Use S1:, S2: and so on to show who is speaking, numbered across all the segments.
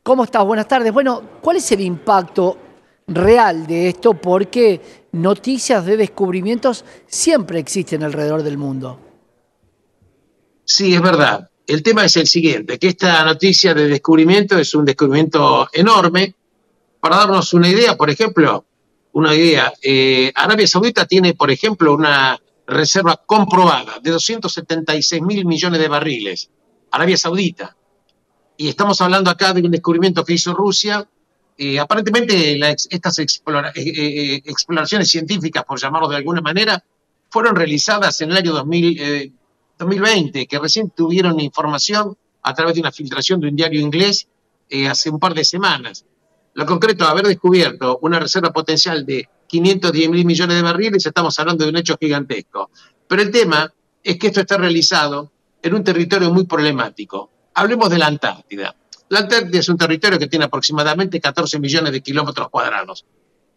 S1: ¿Cómo estás? Buenas tardes. Bueno, ¿cuál es el impacto real de esto? Porque noticias de descubrimientos siempre existen alrededor del mundo.
S2: Sí, es verdad. El tema es el siguiente, que esta noticia de descubrimiento es un descubrimiento enorme. Para darnos una idea, por ejemplo, Arabia Saudita tiene, por ejemplo, una reserva comprobada de 276 mil millones de barriles. Arabia Saudita. Y estamos hablando acá de un descubrimiento que hizo Rusia. Aparentemente estas exploraciones científicas, por llamarlo de alguna manera, fueron realizadas en el año 2020, que recién tuvieron información a través de una filtración de un diario inglés hace un par de semanas. Lo concreto, haber descubierto una reserva potencial de 510 mil millones de barriles, estamos hablando de un hecho gigantesco. Pero el tema es que esto está realizado en un territorio muy problemático. Hablemos de la Antártida. La Antártida es un territorio que tiene aproximadamente 14 millones de kilómetros cuadrados.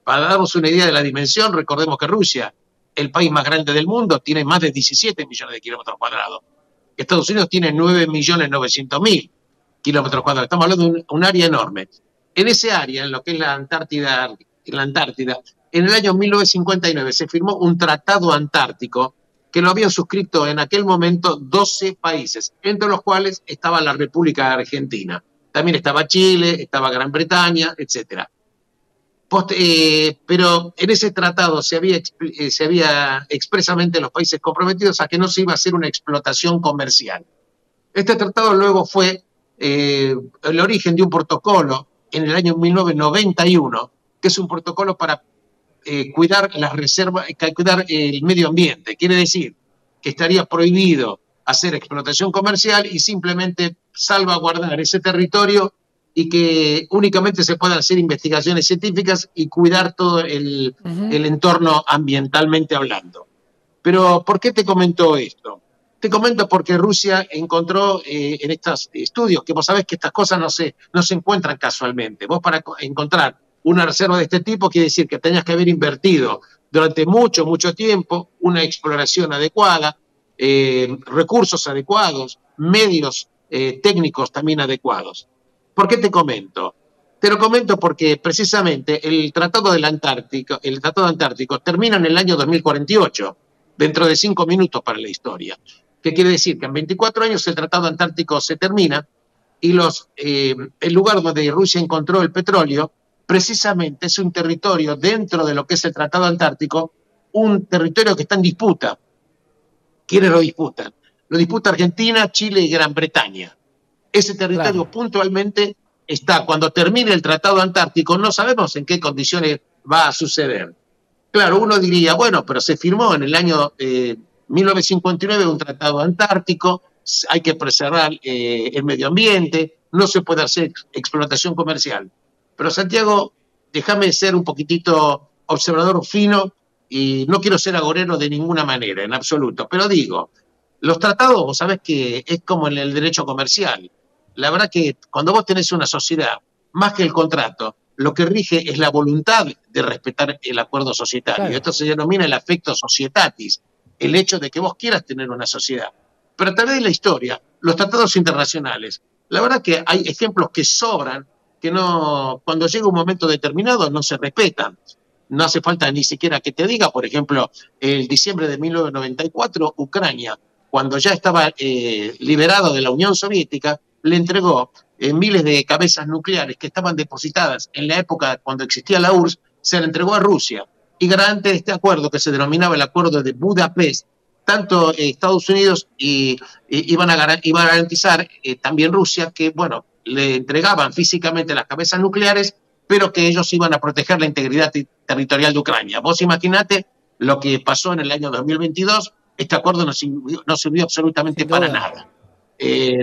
S2: Para darnos una idea de la dimensión, recordemos que Rusia, el país más grande del mundo, tiene más de 17 millones de kilómetros cuadrados. Estados Unidos tiene 9.900.000 kilómetros cuadrados. Estamos hablando de un área enorme. En ese área, en lo que es la Antártida, en el año 1959 se firmó un tratado antártico que lo habían suscrito en aquel momento 12 países, entre los cuales estaba la República Argentina. También estaba Chile, estaba Gran Bretaña, etcétera. Pero en ese tratado se había expresamente los países comprometidos a que no se iba a hacer una explotación comercial. Este tratado luego fue el origen de un protocolo en el año 1991, que es un protocolo para cuidar las reservas, cuidar el medio ambiente. Quiere decir que estaría prohibido hacer explotación comercial y simplemente salvaguardar ese territorio y que únicamente se puedan hacer investigaciones científicas y cuidar todo el entorno ambientalmente hablando. Pero, ¿por qué te comento esto? Te comento porque Rusia encontró en estos estudios, que vos sabés que estas cosas no se encuentran casualmente. Vos para encontrar una reserva de este tipo quiere decir que tenías que haber invertido durante mucho, mucho tiempo una exploración adecuada, recursos adecuados, medios técnicos también adecuados. ¿Por qué te comento? Te lo comento porque precisamente el Tratado Antártico termina en el año 2048, dentro de 5 minutos para la historia. ¿Qué quiere decir? Que en 24 años el Tratado Antártico se termina y el lugar donde Rusia encontró el petróleo precisamente es un territorio dentro de lo que es el Tratado Antártico, un territorio que está en disputa. ¿Quiénes lo disputan? Lo disputa Argentina, Chile y Gran Bretaña. Ese territorio puntualmente está, cuando termine el Tratado Antártico, no sabemos en qué condiciones va a suceder. Claro, uno diría, bueno, pero se firmó en el año 1959 un tratado antártico, hay que preservar el medio ambiente, no se puede hacer explotación comercial. Pero Santiago, déjame ser un poquitito observador fino y no quiero ser agorero de ninguna manera, en absoluto, pero digo, los tratados, vos sabés que es como en el derecho comercial. La verdad que cuando vos tenés una sociedad, más que el contrato, lo que rige es la voluntad de respetar el acuerdo societario. Claro. Esto se denomina el affecto societatis, el hecho de que vos quieras tener una sociedad. Pero a través de la historia, los tratados internacionales, la verdad que hay ejemplos que sobran, que no, cuando llega un momento determinado no se respetan. No hace falta ni siquiera que te diga, por ejemplo, el diciembre de 1994, Ucrania, cuando ya estaba liberado de la Unión Soviética, le entregó miles de cabezas nucleares que estaban depositadas en la época cuando existía la URSS, se le entregó a Rusia. Y garante de este acuerdo, que se denominaba el Acuerdo de Budapest, tanto Estados Unidos iban a garantizar también Rusia que, bueno, le entregaban físicamente las cabezas nucleares, pero que ellos iban a proteger la integridad territorial de Ucrania. Vos imaginate lo que pasó en el año 2022, este acuerdo no sirvió absolutamente para nada.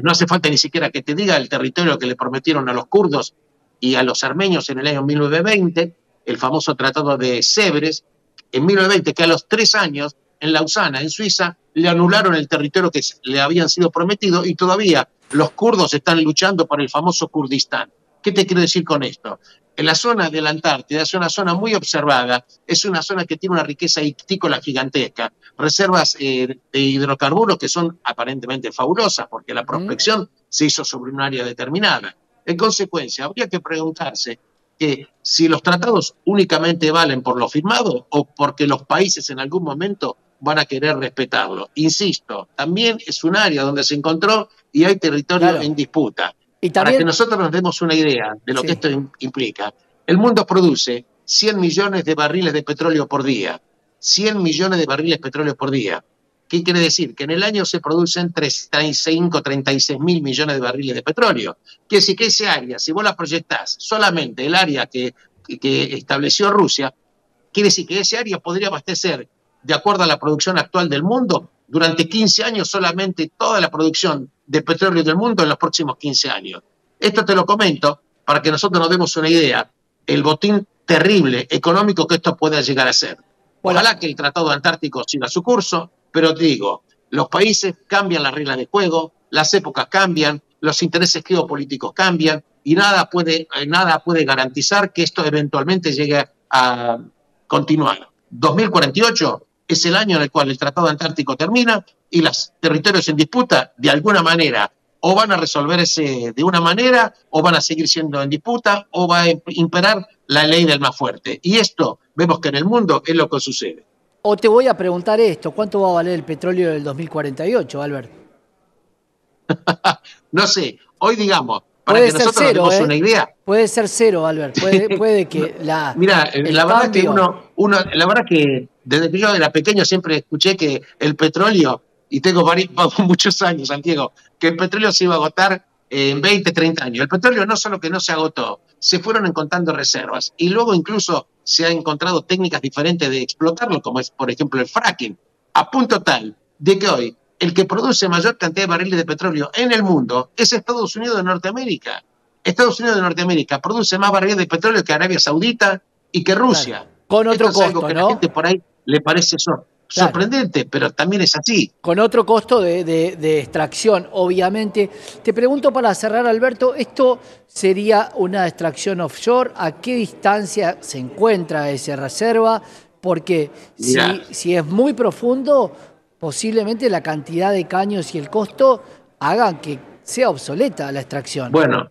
S2: No hace falta ni siquiera que te diga el territorio que le prometieron a los kurdos y a los armenios en el año 1920, el famoso tratado de Sèvres, en 1920, que a los 3 años, en Lausana, en Suiza, le anularon el territorio que le habían sido prometido y todavía los kurdos están luchando por el famoso Kurdistán. ¿Qué te quiero decir con esto? En la zona de la Antártida es una zona muy observada, es una zona que tiene una riqueza ictícola gigantesca, reservas de hidrocarburos que son aparentemente fabulosas porque la prospección se hizo sobre un área determinada. En consecuencia, habría que preguntarse que si los tratados únicamente valen por lo firmado o porque los países en algún momento van a querer respetarlo. Insisto, también es un área donde se encontró y hay territorio
S1: Claro.
S2: en disputa.
S1: Y
S2: Para que
S1: también,
S2: nosotros nos demos una idea de lo que
S1: sí,
S2: esto implica, el mundo produce 100 millones de barriles de petróleo por día. 100 millones de barriles de petróleo por día. ¿Qué quiere decir? Que en el año se producen 35, 36 mil millones de barriles de petróleo. Quiere decir que ese área, si vos la proyectás solamente el área que estableció Rusia, quiere decir que ese área podría abastecer, de acuerdo a la producción actual del mundo, durante 15 años solamente toda la producción de petróleo del mundo en los próximos 15 años. Esto te lo comento para que nosotros nos demos una idea, el botín terrible económico que esto pueda llegar a ser.
S1: bueno,
S2: Ojalá que el Tratado Antártico siga su curso, pero te digo, los países cambian las reglas de juego, las épocas cambian, los intereses geopolíticos cambian y nada puede garantizar que esto eventualmente llegue a continuar. 2048 es el año en el cual el Tratado Antártico termina y los territorios en disputa, de alguna manera, o van a resolverse de una manera, o van a seguir siendo en disputa, o va a imperar la ley del más fuerte. Y esto, vemos que en el mundo es lo que sucede.
S1: o te voy a preguntar esto, ¿cuánto va a valer el petróleo del 2048, Albert?
S2: No sé, hoy digamos, para
S1: Puede
S2: que
S1: ser
S2: nosotros nos
S1: cero,
S2: demos
S1: ¿eh?
S2: una idea.
S1: Puede ser cero, Albert. Puede que
S2: Mira,
S1: el
S2: la verdad que
S1: cambio.
S2: la verdad que desde que yo era pequeño siempre escuché que el petróleo, y tengo muchos años, Santiago, que el petróleo se iba a agotar en 20, 30 años. El petróleo no solo que no se agotó, se fueron encontrando reservas y luego incluso se han encontrado técnicas diferentes de explotarlo, como es, por ejemplo, el fracking, a punto tal de que hoy el que produce mayor cantidad de barriles de petróleo en el mundo es Estados Unidos de Norteamérica. Estados Unidos de Norteamérica produce más barriles de petróleo que Arabia Saudita y que Rusia.
S1: Claro, con otro
S2: Esto es algo
S1: costo,
S2: que a la
S1: ¿no?
S2: gente por ahí le parece
S1: Claro,
S2: sorprendente, pero también es así.
S1: con otro costo de extracción, obviamente. Te pregunto para cerrar, Alberto, ¿esto sería una extracción offshore? ¿A qué distancia se encuentra esa reserva? Porque
S2: Mirá,
S1: si es muy profundo, posiblemente la cantidad de caños y el costo hagan que sea obsoleta la extracción.
S2: bueno,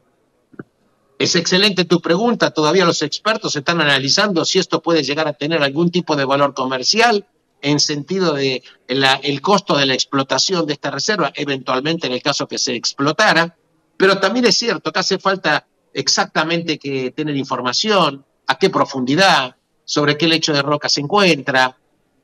S2: es excelente tu pregunta. Todavía los expertos están analizando si esto puede llegar a tener algún tipo de valor comercial en sentido de el costo de la explotación de esta reserva, eventualmente en el caso que se explotara. Pero también es cierto que hace falta exactamente que tener información, a qué profundidad, sobre qué lecho de roca se encuentra,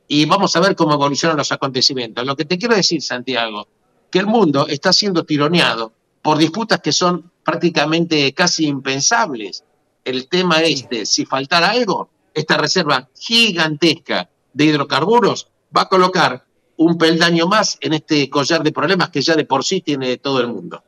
S2: y vamos a ver cómo evolucionan los acontecimientos. Lo que te quiero decir, Santiago, que el mundo está siendo tironeado por disputas que son prácticamente casi impensables. El tema
S1: Sí.
S2: es de si faltara algo, esta reserva gigantesca de hidrocarburos va a colocar un peldaño más en este collar de problemas que ya de por sí tiene todo el mundo.